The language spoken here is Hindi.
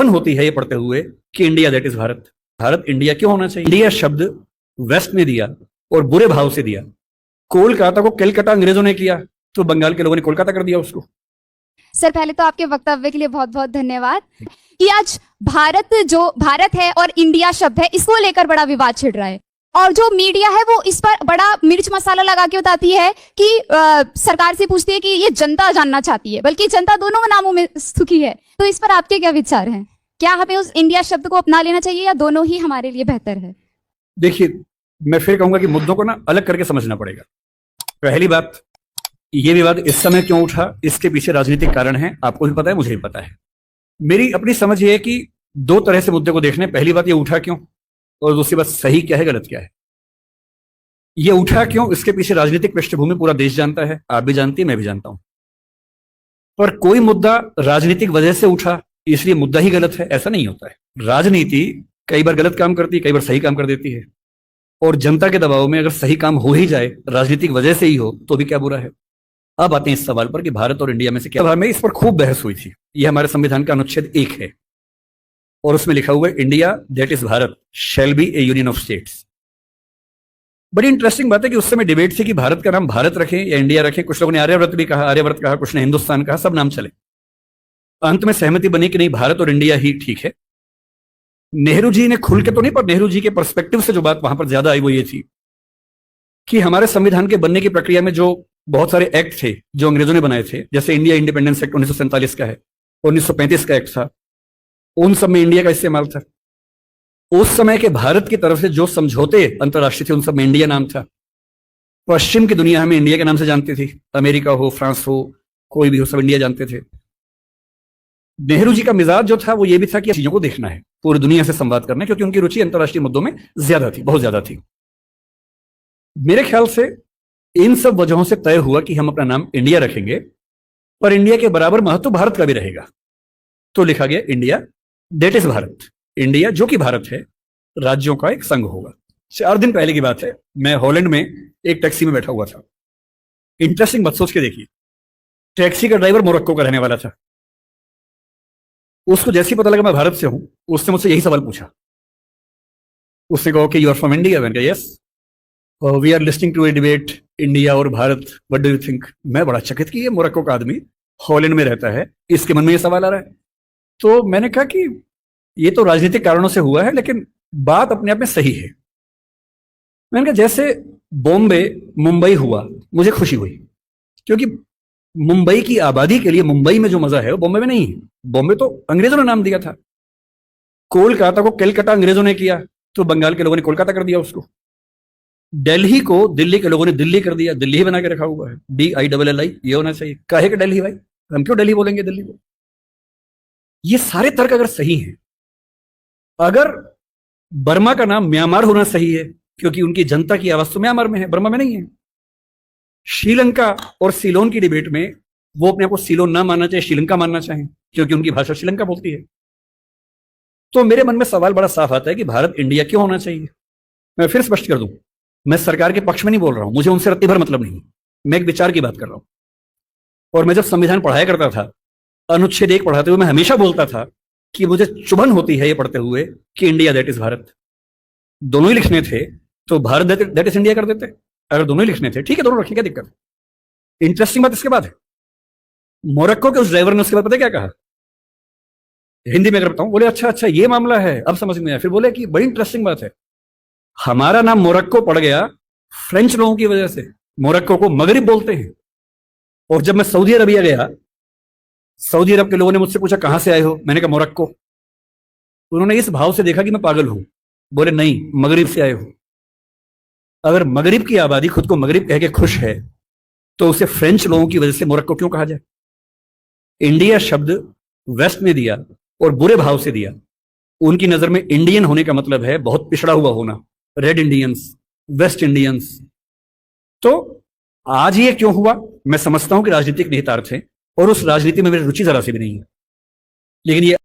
चुभन होती है ये पढ़ते हुए कि India that is Bharat. Bharat India क्यों होना चाहिए? इंडिया शब्द वेस्ट ने दिया और बुरे भाव से दिया। कोलकाता को कलकत्ता अंग्रेजों ने किया तो बंगाल के लोगों ने कोलकाता कर दिया उसको। सर, पहले तो आपके वक्तव्य के लिए बहुत बहुत धन्यवाद। कि आज भारत है और इंडिया शब्द है, इसको लेकर बड़ा विवाद छिड़ रहा है और जो मीडिया है वो इस पर बड़ा मिर्च मसाला लगा के बताती है कि सरकार से पूछती है कि ये जनता जानना चाहती है, बल्कि जनता दोनों नामों में सुखी है। तो इस पर आपके क्या विचार हैं? क्या हमें उस इंडिया शब्द को अपना लेना चाहिए या दोनों ही हमारे लिए बेहतर है? देखिए, मैं फिर कहूंगा कि मुद्दों को ना अलग करके समझना पड़ेगा। पहली बात, ये विवाद इस समय क्यों उठा, इसके पीछे राजनीतिक कारण है, आपको भी पता है, मुझे भी पता है। मेरी अपनी समझ ये है कि दो तरह से मुद्दे को देखने। पहली बात, ये उठा क्यों, और दूसरी बात, सही क्या है गलत क्या है। ये उठा क्यों, इसके पीछे राजनीतिक पृष्ठभूमि पूरा देश जानता है, आप भी जानती है, मैं भी जानता हूं। पर कोई मुद्दा राजनीतिक वजह से उठा इसलिए मुद्दा ही गलत है, ऐसा नहीं होता है। राजनीति कई बार गलत काम करती है, कई बार सही काम कर देती है, और जनता के दबाव में अगर सही काम हो ही जाए, राजनीतिक वजह से ही हो, तो भी क्या बुरा है। अब आते हैं इस सवाल पर कि भारत और इंडिया में से क्या। में इस पर खूब बहस हुई थी। यह हमारे संविधान का अनुच्छेद 1 है और उसमें लिखा हुआ है, India that is Bharat shall be A union of states. बड़ी इंटरेस्टिंग बात है कि उस समय डिबेट थी कि भारत का नाम भारत रखें या इंडिया रखें। कुछ लोगों ने आर्यव्रत भी कहा, आर्यव्रत कहा, कुछ ने हिंदुस्तान कहा, सब नाम चले। अंत में सहमति बनी कि नहीं, भारत और इंडिया ही ठीक है। नेहरू जी ने खुल के तो नहीं, पर नेहरू जी के पर्सपेक्टिव से जो बात वहां पर ज्यादा आई वो ये थी कि हमारे संविधान के बनने की प्रक्रिया में जो बहुत सारे एक्ट थे जो अंग्रेजों ने बनाए थे, जैसे इंडिया इंडिपेंडेंस एक्ट 1947 का है, 1935 का एक्ट था, उन सब में इंडिया का इस्तेमाल था। उस समय के भारत की तरफ से जो समझौते अंतर्राष्ट्रीय थे उन सब में इंडिया नाम था। पश्चिम की दुनिया हमें इंडिया के नाम से जानती थी, अमेरिका हो, फ्रांस हो, कोई भी हो, सब इंडिया जानते थे। नेहरू जी का मिजाज जो था वो ये भी था कि चीजों को देखना है, पूरी दुनिया से संवाद करना है, क्योंकि उनकी रुचि अंतर्राष्ट्रीय मुद्दों में ज्यादा थी, बहुत ज्यादा थी। मेरे ख्याल से इन सब वजहों से तय हुआ कि हम अपना नाम इंडिया रखेंगे, पर इंडिया के बराबर महत्व भारत का भी रहेगा। तो लिखा गया India that is Bharat. India जो कि भारत है, राज्यों का एक संघ होगा। 4 दिन पहले की बात है, मैं हॉलैंड में एक टैक्सी में बैठा हुआ था। इंटरेस्टिंग बात सोच के देखिए, टैक्सी का ड्राइवर मोरक्को का रहने वाला था। उसको जैसे ही पता लगा मैं भारत से हूं, उसने मुझसे यही सवाल पूछा। उसने कहा कि यू आर फ्रॉम इंडिया? मैंने कहा yes. We are listening to a debate India और Bharat, what do you think? मैं बड़ा चकित कि ये मोरक्को का आदमी हॉलैंड में रहता है, इसके मन में ये सवाल आ रहा है। तो मैंने कहा कि ये तो राजनीतिक कारणों से हुआ है, लेकिन बात अपने आप में सही है। मैंने कहा जैसे बॉम्बे मुंबई हुआ, मुझे खुशी हुई, क्योंकि मुंबई की आबादी के लिए मुंबई में जो मजा है वो बॉम्बे में नहीं है। बॉम्बे तो अंग्रेजों ने नाम दिया था। कोलकाता को कलकत्ता अंग्रेजों ने किया तो बंगाल के लोगों ने कोलकाता कर दिया उसको। दिल्ली को दिल्ली के लोगों ने दिल्ली कर दिया, दिल्ली ही बना के रखा हुआ है, DILLI। ये होना चाहिए। काहे का दिल्ली भाई, हम क्यों दिल्ली बोलेंगे दिल्ली को? ये सारे तर्क अगर सही हैं, अगर बर्मा का नाम म्यांमार होना सही है क्योंकि उनकी जनता की आवाज तो म्यांमार में है, बर्मा में नहीं है। श्रीलंका और सीलोन की डिबेट में वो अपने आप को सीलोन ना मानना चाहिए, श्रीलंका मानना चाहें, क्योंकि उनकी भाषा श्रीलंका बोलती है। तो मेरे मन में सवाल बड़ा साफ आता है कि भारत इंडिया क्यों होना चाहिए। मैं फिर स्पष्ट कर दूं, मैं सरकार के पक्ष में नहीं बोल रहा हूं, मुझे उनसे रत्ती भर मतलब नहीं। मैं एक विचार की बात कर रहा हूं। और मैं जब संविधान पढ़ाया करता था, अनुच्छेद 1 पढ़ाते हुए मैं हमेशा बोलता था कि मुझे चुभन होती है ये पढ़ते हुए कि इंडिया दैट इज भारत। दोनों ही लिखने थे तो भारत दैट इज इंडिया कर देते। अगर दोनों ही लिखने थे, ठीक है, दोनों रखिए, क्या दिक्कत। इंटरेस्टिंग बात इसके बाद है, मोरक्को के उस ड्राइवर ने उसके बाद पता है क्या कहा? हिंदी में अगर बताऊं, बोले अच्छा अच्छा ये मामला है, अब समझ में आया। फिर बोले कि बड़ी इंटरेस्टिंग बात है, हमारा नाम मोरक्को पड़ गया फ्रेंच लोगों की वजह से। मोरक्को को मगरिब बोलते हैं। और जब मैं सऊदी अरबिया गया, सऊदी अरब के लोगों ने मुझसे पूछा कहां से आए हो, मैंने कहा मोरक्को। उन्होंने इस भाव से देखा कि मैं पागल हूं, बोले नहीं, मगरिब से आए हो। अगर मगरिब की आबादी खुद को मगरिब कह के खुश है तो उसे फ्रेंच लोगों की वजह से मोरक्को क्यों कहा जाए? इंडिया शब्द वेस्ट ने दिया और बुरे भाव से दिया। उनकी नजर में इंडियन होने का मतलब है बहुत पिछड़ा हुआ होना, रेड इंडियंस, वेस्ट इंडियंस। तो आज ये क्यों हुआ? मैं समझता हूं कि राजनीतिक निहितार्थ है और उस राजनीति में मेरी रुचि जरा सी भी नहीं है, लेकिन ये